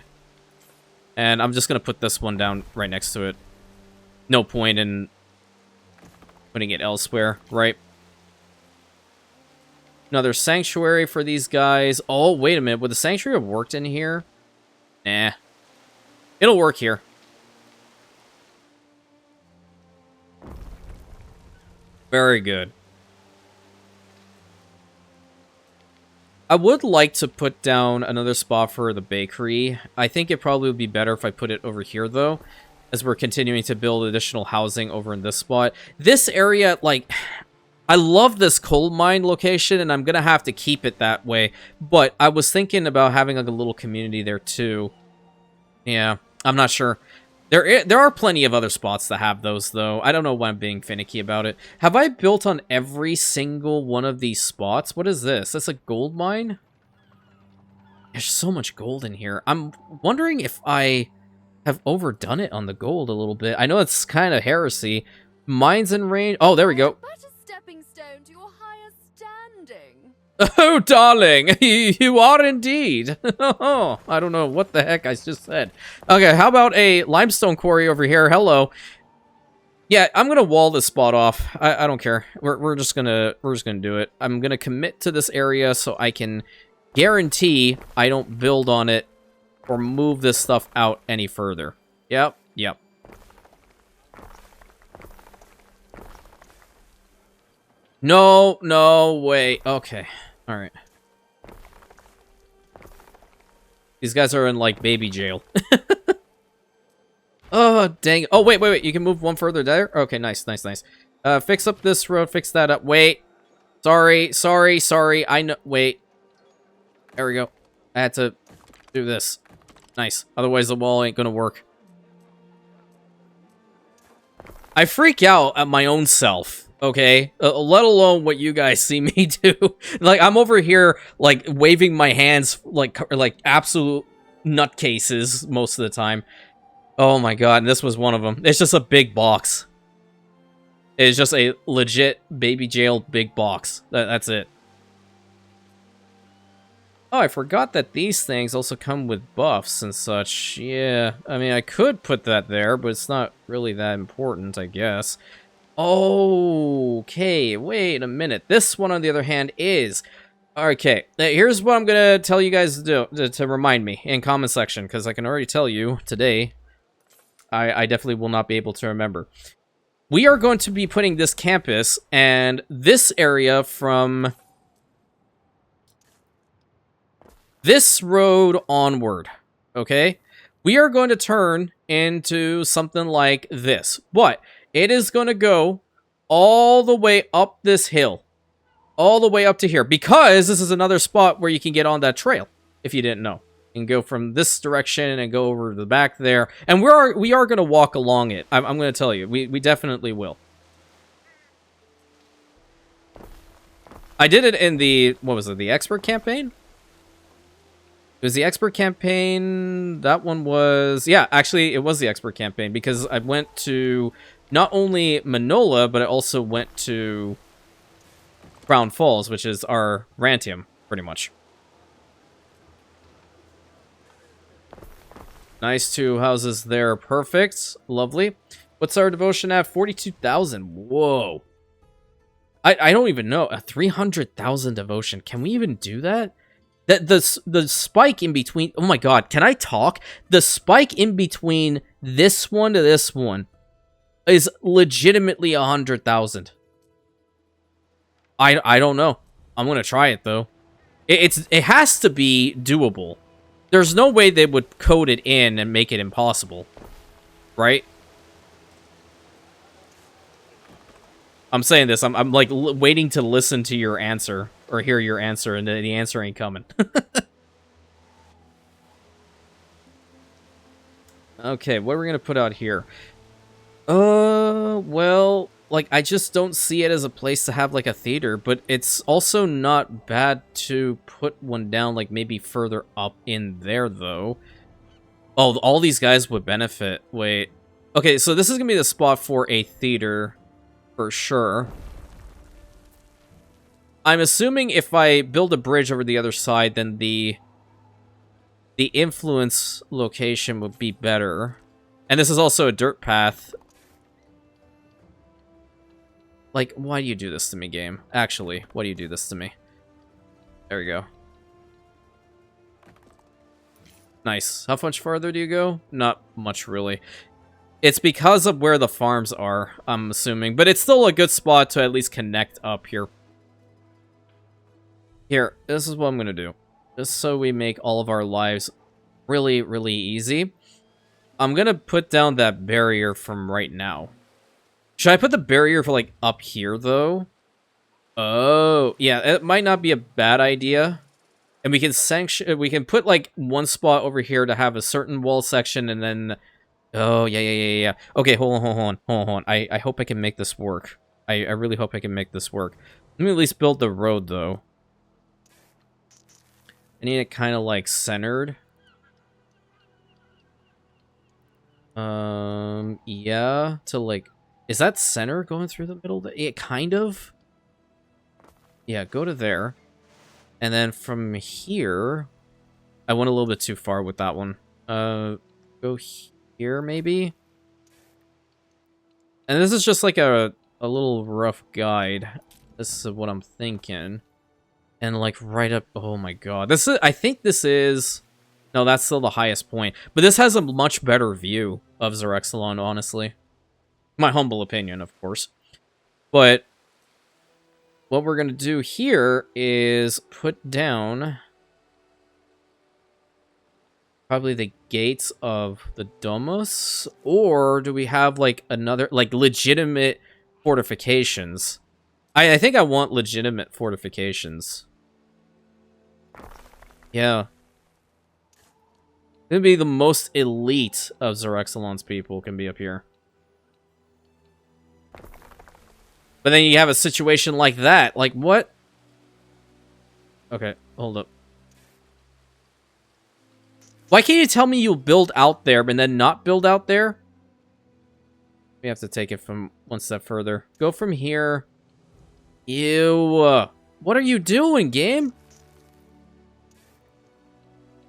And I'm just going to put this one down right next to it. No point in putting it elsewhere, right? Another sanctuary for these guys. Oh, wait a minute. Would the sanctuary have worked in here? Nah. It'll work here. Very good. I would like to put down another spot for the bakery. I think it probably would be better if I put it over here, though, as we're continuing to build additional housing over in this spot. This area, like, I love this coal mine location, and I'm going to have to keep it that way. But I was thinking about having, like, a little community there, too. Yeah, I'm not sure. There are plenty of other spots that have those, though. I don't know why I'm being finicky about it. Have I built on every single one of these spots? What is this? That's a gold mine? There's so much gold in here. I'm wondering if I have overdone it on the gold a little bit. I know it's kind of heresy. Mines in range. Oh, there we go. But a stepping stone to your higher standing. Oh, darling, you are indeed. I don't know what the heck I just said. Okay, how about a limestone quarry over here? Hello. Yeah, I'm gonna wall this spot off. I don't care. We're just gonna do it. I'm gonna commit to this area so I can guarantee I don't build on it or move this stuff out any further. Yep, yep. No, no, wait. Okay, alright. These guys are in, like, baby jail. Oh, dang. Oh, wait, wait, wait. You can move one further there? Okay, nice, nice, nice. Fix up this road. Fix that up. Wait. Sorry, sorry, sorry. I know. Wait. There we go. I had to do this. Nice. Otherwise, the wall ain't gonna work. I freak out at my own self, okay? Let alone what you guys see me do. Like, I'm over here, like, waving my hands like absolute nutcases most of the time. Oh my god, and this was one of them. It's just a big box. It's just a legit baby jail big box. That's it. Oh, I forgot that these things also come with buffs and such. Yeah, I mean, I could put that there, but it's not really that important, I guess. Okay, wait a minute. This one, on the other hand, is... Okay, here's what I'm gonna tell you guys to do, to remind me in comment section, because I can already tell you today... I definitely will not be able to remember. We are going to be putting this campus and this area from this road onward, okay? We are going to turn into something like this, but it is going to go all the way up this hill, all the way up to here, because this is another spot where you can get on that trail, if you didn't know. And go from this direction and go over to the back there. And we are going to walk along it. I'm going to tell you. We definitely will. I did it in the... What was it? The expert campaign? It was the expert campaign. That one was... Yeah, actually, it was the expert campaign. Because I went to not only Manola, but I also went to Crown Falls, which is our Rantium, pretty much. Nice, 2 houses there. Perfect. Lovely. What's our devotion at? 42,000. Whoa. I don't even know. A 300,000 devotion. Can we even do that? The spike in between... Oh my god. Can I talk? The spike in between this one to this one is legitimately 100,000. I don't know. I'm going to try it, though. It has to be doable. There's no way they would code it in and make it impossible. Right? I'm saying this. I'm like waiting to listen to your answer. Or hear your answer, and the answer ain't coming. Okay, what are we going to put out here? Well... Like, I just don't see it as a place to have, like, a theater, but it's also not bad to put one down, like, maybe further up in there, though. Oh, all these guys would benefit. Wait. Okay, so this is gonna be the spot for a theater, for sure. I'm assuming if I build a bridge over the other side, then the influence location would be better. And this is also a dirt path. Like, why do you do this to me, game? Actually, why do you do this to me? There we go. Nice. How much farther do you go? Not much, really. It's because of where the farms are, I'm assuming. But it's still a good spot to at least connect up here. Here, this is what I'm going to do. Just so we make all of our lives really, really easy. I'm going to put down that barrier from right now. Should I put the barrier for, like, up here, though? Oh, yeah, it might not be a bad idea. And we can put, like, one spot over here to have a certain wall section, and then... Oh, yeah. Okay, hold on. I hope I can make this work. I really hope I can make this work. Let me at least build the road, though. I need it kind of, like, centered. Yeah, to, like... Is that center going through the middle? It kind of. Yeah, go to there. And then from here... I went a little bit too far with that one. Go here, maybe? And this is just like a little rough guide. This is what I'm thinking. And, like, right up... Oh, my God. This is... I think this is... No, that's still the highest point. But this has a much better view of Xerexalon, honestly. My humble opinion, of course. But what we're going to do here is put down probably the gates of the Domus. Or do we have, like, another... Like, legitimate fortifications? I think I want legitimate fortifications. Yeah. It'd be the most elite of Xerexalon's people can be up here. But then you have a situation like that. Like, what? Okay, hold up. Why can't you tell me you'll build out there, but then not build out there? We have to take it from one step further. Go from here. Ew. What are you doing, game?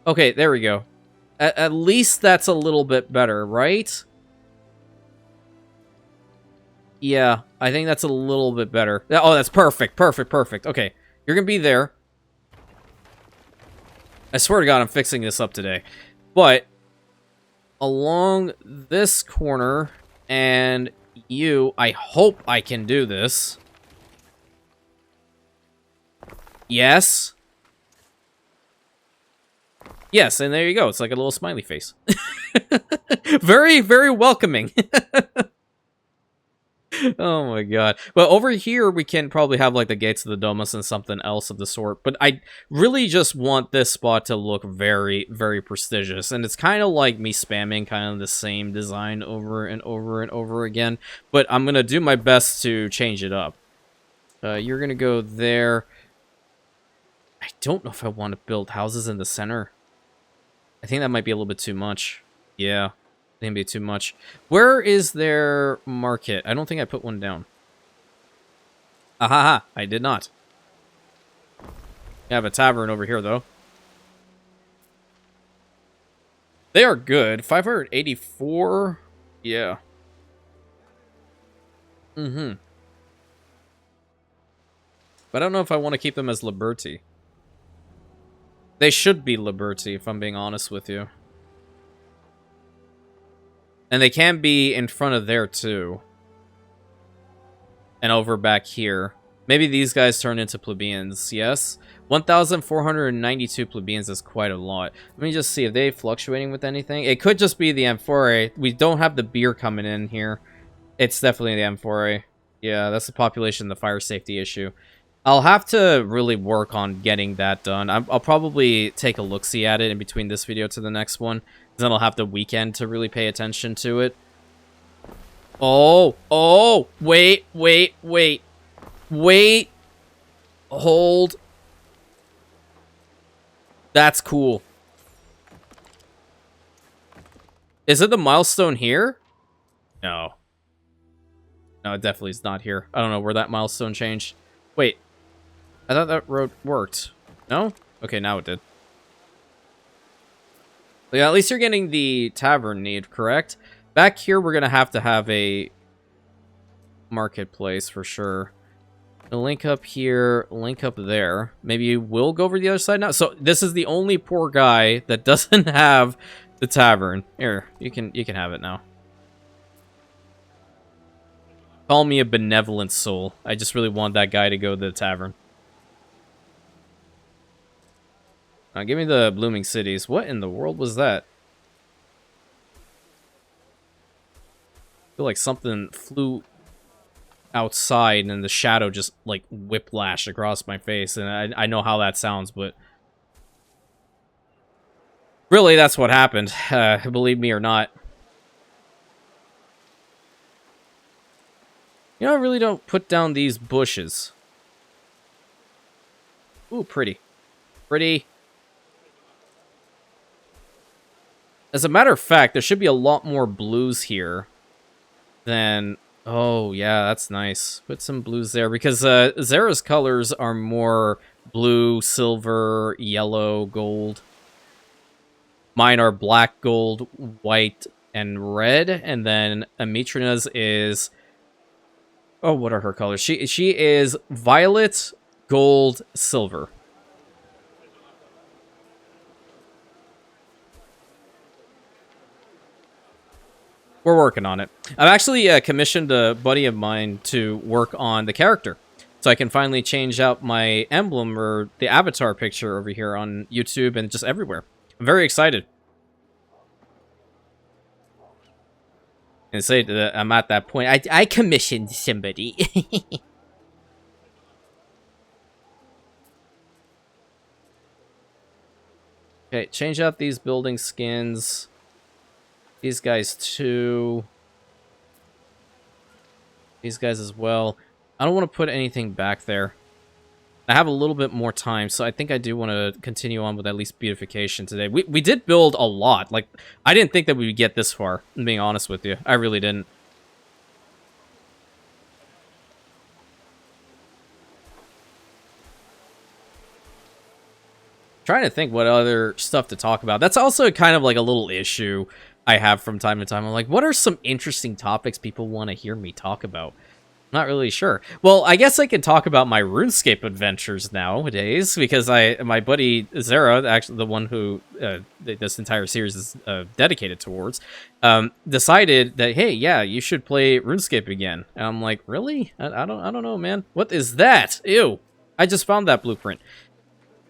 Okay, there we go. At least that's a little bit better, right? Yeah, I think that's a little bit better. Oh, that's perfect, perfect, perfect. Okay, you're gonna be there. I swear to God, I'm fixing this up today. But along this corner, and you, I hope I can do this. Yes. Yes, and there you go. It's like a little smiley face. Very, very welcoming. Oh my God. Well, over here we can probably have like the gates of the Domus and something else of the sort. But I really just want this spot to look very, very prestigious. And it's kind of like me spamming kind of the same design over and over and over again. But I'm going to do my best to change it up. You're going to go there. I don't know if I want to build houses in the center. I think that might be a little bit too much. Yeah, I think it'd be too much. Where is their market? I don't think I put one down. Ahaha, I did not. I have a tavern over here, though. They are good. 584? Yeah. Mm-hmm. But I don't know if I want to keep them as Liberty. They should be Liberty, if I'm being honest with you. And they can be in front of there, too. And over back here. Maybe these guys turn into plebeians, yes? 1,492 plebeians is quite a lot. Let me just see if they're fluctuating with anything. It could just be the amphora. We don't have the beer coming in here. It's definitely the amphora. Yeah, that's the population, the fire safety issue. I'll have to really work on getting that done. I'll probably take a look-see at it in between this video to the next one. Then I'll have the weekend to really pay attention to it. Oh, wait. Hold. That's cool. Is it the milestone here? No. No, it definitely is not here. I don't know where that milestone changed. Wait. I thought that road worked. No? Okay, now it did. But yeah, at least you're getting the tavern need, correct? Back here, we're going to have a marketplace for sure. A link up here, link up there. Maybe we'll go over the other side now. So this is the only poor guy that doesn't have the tavern. Here, you can have it now. Call me a benevolent soul. I just really want that guy to go to the tavern. Give me the blooming cities. What in the world was that? I feel like something flew outside and the shadow just like whiplashed across my face, and I know how that sounds, but really that's what happened. Believe me or not. You know, I really don't put down these bushes. Ooh, pretty. Pretty. As a matter of fact, there should be a lot more blues here than... Oh, yeah, that's nice. Put some blues there, because Zera's colors are more blue, silver, yellow, gold. Mine are black, gold, white, and red, and then Amitrina's is... Oh, what are her colors? She is violet, gold, silver. We're working on it. I've actually commissioned a buddy of mine to work on the character. So I can finally change out my emblem or the avatar picture over here on YouTube and just everywhere. I'm very excited. And say that I'm at that point. I commissioned somebody. Okay, change out these building skins. These guys too. These guys as well. I don't want to put anything back there. I have a little bit more time, so I think I do want to continue on with at least beautification today. We did build a lot. Like, I didn't think that we would get this far, I'm being honest with you. I really didn't. Trying to think what other stuff to talk about. That's also kind of like a little issue I have from time to time. I'm like, what are some interesting topics people want to hear me talk about? Not really sure. Well, I guess I can talk about my RuneScape adventures nowadays, because my buddy Zara, actually the one who this entire series is dedicated towards, decided that, hey, yeah, you should play RuneScape again. And I'm like, really? I don't know, man. What is that? Ew! I just found that blueprint.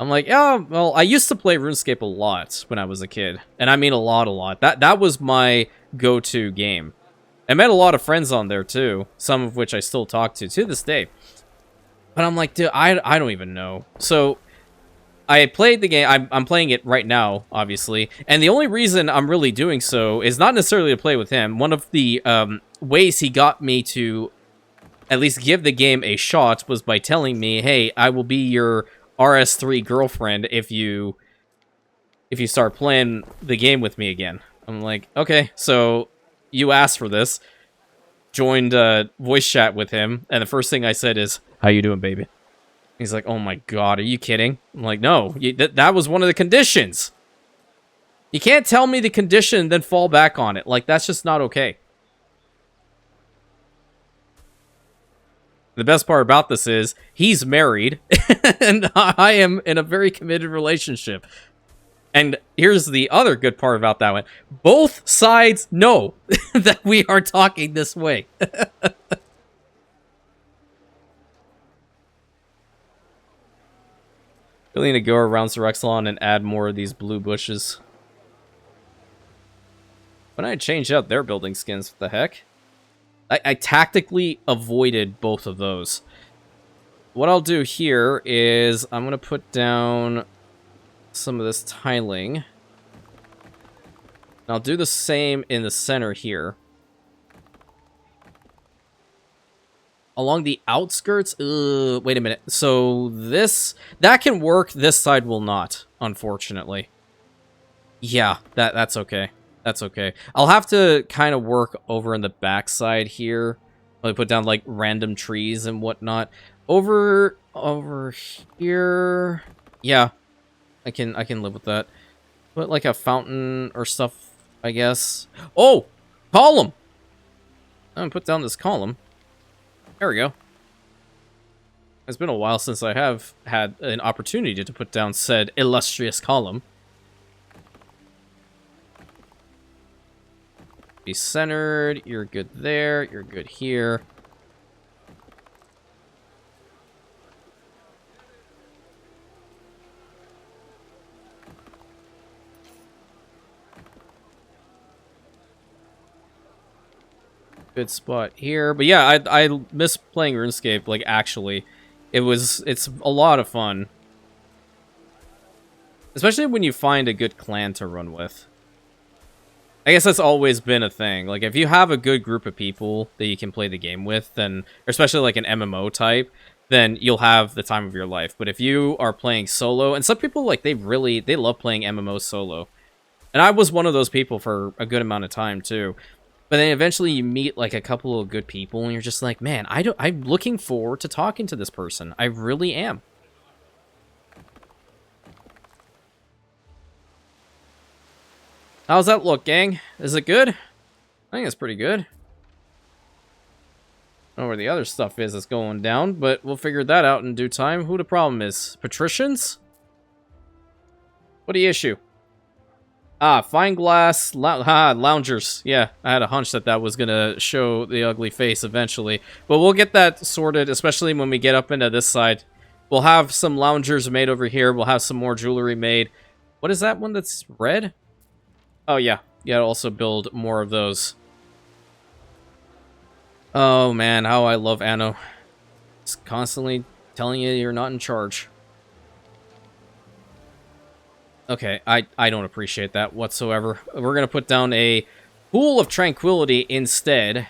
I'm like, oh, well, I used to play RuneScape a lot when I was a kid, and I mean a lot. That was my go-to game. I met a lot of friends on there, too, some of which I still talk to this day. But I'm like, dude, I don't even know. So, I played the game. I'm playing it right now, obviously. And the only reason I'm really doing so is not necessarily to play with him. One of the ways he got me to at least give the game a shot was by telling me, hey, I will be your RS3 girlfriend if you start playing the game with me again. I'm like, okay, so you asked for this. Joined voice chat with him, and the first thing I said is, how you doing, baby? He's like, oh my god, are you kidding? I'm like, no, that was one of the conditions. You can't tell me the condition, then fall back on it. Like, that's just not okay. The best part about this is, he's married, and I am in a very committed relationship. And here's the other good part about that one. Both sides know that we are talking this way. Really need to go around Xerexalon and add more of these blue bushes. When I changed out their building skins, what the heck? I tactically avoided both of those. What I'll do here is I'm going to put down some of this tiling. I'll do the same in the center here. Along the outskirts? Wait a minute. So that can work. This side will not, unfortunately. Yeah, that's okay. That's okay. I'll have to kind of work over in the backside here. I'll put down like random trees and whatnot. Over here. Yeah. I can live with that. Put like a fountain or stuff, I guess. Oh! Column! I'm gonna put down this column. There we go. It's been a while since I have had an opportunity to put down said illustrious column. Be centered. You're good there. You're good here. Good spot here. But yeah, I miss playing RuneScape, like, actually. It's a lot of fun. Especially when you find a good clan to run with. I guess that's always been a thing. Like, if you have a good group of people that you can play the game with, then, especially like an MMO type, then you'll have the time of your life. But if you are playing solo, and some people, like, they love playing MMO solo. And I was one of those people for a good amount of time, too. But then eventually you meet, like, a couple of good people, and you're just like, man, I'm looking forward to talking to this person. I really am. How's that look, gang? Is it good? I think it's pretty good. I don't know where the other stuff is that's going down, but we'll figure that out in due time. Who the problem is? Patricians? What the issue? Fine glass, loungers. Yeah, I had a hunch that that was gonna show the ugly face eventually. But we'll get that sorted, especially when we get up into this side. We'll have some loungers made over here. We'll have some more jewelry made. What is that one that's red? Oh, yeah. Yeah, I'll also build more of those. Oh, man, how I love Anno. It's constantly telling you you're not in charge. Okay, I don't appreciate that whatsoever. We're going to put down a pool of tranquility instead.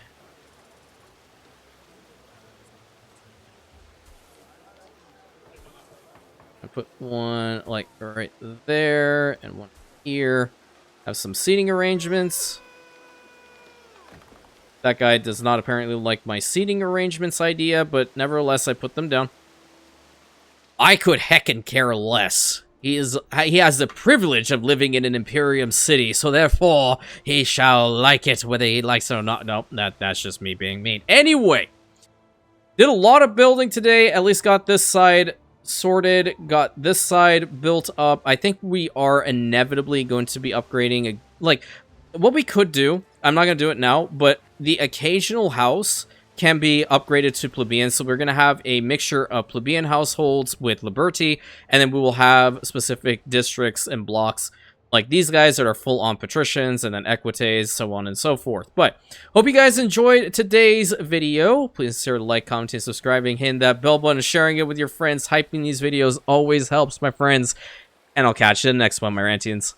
I put one, like, right there, and one here. Have some seating arrangements. That guy does not apparently like my seating arrangements idea, but nevertheless, I put them down. I could heckin' care less. He has the privilege of living in an Imperium city, so therefore, he shall like it, whether he likes it or not. Nope, that's just me being mean. Anyway, did a lot of building today, at least got this side sorted, got this side built up. I think we are inevitably going to be upgrading, like, what we could do, I'm not going to do it now, but the occasional house can be upgraded to plebeian, so we're going to have a mixture of plebeian households with liberty, and then we will have specific districts and blocks like these guys that are full-on patricians, and then equites, so on and so forth. But hope you guys enjoyed today's video. Please consider like, commenting, subscribing, hitting that bell button, sharing it with your friends. Hyping these videos always helps, my friends. And I'll catch you in the next one, my Rantians.